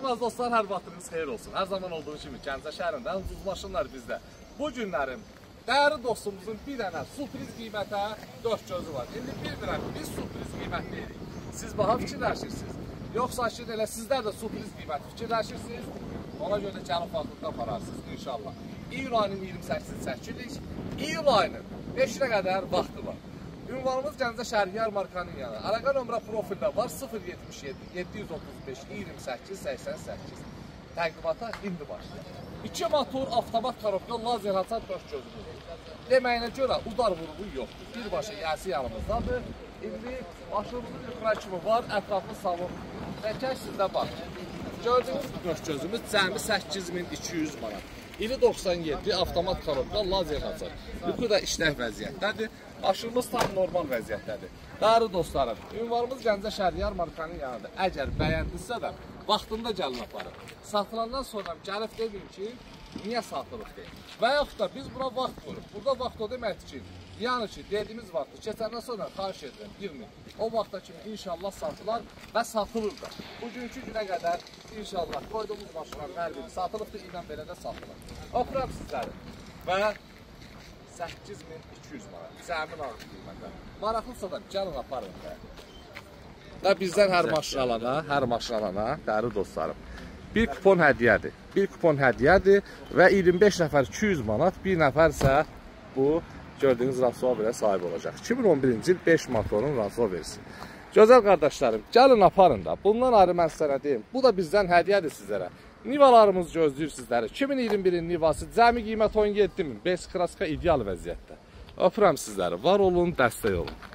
Əziz dostlar, hər vaxtınız xeyir olsun. Hər zaman olduğu kimi Gəncə şəhərində ucuz maşınlar bizdə. Bu günlərim dəyərli dostumuzun bir dənə sürpriz qiymətə 4 gözü var. İndi bilmirəm, biz sürpriz qiymət deyirik. Siz baha fikirləşirsiniz. Yoxsa ki, elə sizlər də sürpriz qiymət fikirləşirsiniz. Ona görə də gəlib vaxtında apararsınız inşallah. İyul ayının 28-ni çəkirik. İyul ayının 5-nə qədər vaxtı var. Ünvanımız Gəncə şəhəri yarmarkanın yanı. Əlaqə nömrə profildə var 077 735 28 88. Təqdimata indi başlayır. 2 motor avtomat korobka lazer hasar 4 gözlü. Deməyinə görə udar vuruğu yoxdur. Birbaşa yəsi yanımızdadır. İndi maşınımızın yuxarı kimi var, ətraflı salon. Təkər sizdə var. Gördüyünüz 4 gözümüz cəmi 8200 manat. İli 97 avtomat korobka lazer hasar. Yuxu da işlək vəziyyətdədir. Maşınımız tam normal vəziyyətdədir. Dəyərli dostlarım, ünvanımız Gəncə şəhəri yarmarkanın yanıdır. Əgər bəyəndinizsə də vaxtında gəlin aparın. Satılandan sonra gəlib dedim ki, niyə satılıq deyil. Və yaxud da biz buna vaxt vurup. Burada vaxt o deməkdir ki, yəni ki, dediyimiz vaxtı keçəndən sonra xahiş edirəm, girmin. O vaxta kimi inşallah satılar və satılır da. Bugünkü günə qədər inşallah qoyduğumuz maşınların hər biri satılıqdır, ilə belə də satılır. Oxuram sizləri və 8200 manat, cəmin ağır qiymətə. Maraqlısa da gəlin aparın da. Və bizdən hər maşın alana, dəyərli dostlarım, bir kupon hədiyyədir. Bir kupon hədiyyədir və 25 nəfər 200 manat, bir nəfərsə bu gördüyünüz Range Rover'ə sahib olacaq. 2011-ci il 5 motorun Range Rover'si. Gözəl qardaşlarım, gəlin aparın da. Bundan ayrı mən sizlərə deyim, bu da bizdən hədiyyədir sizlərə. Nivalarımız gözləyir sizləri. 2021-in Nivası cəmi qiymət 17.000. 5 kraska ideal vəziyyətdə. Öpürəm sizləri. Var olun, dəstək olun.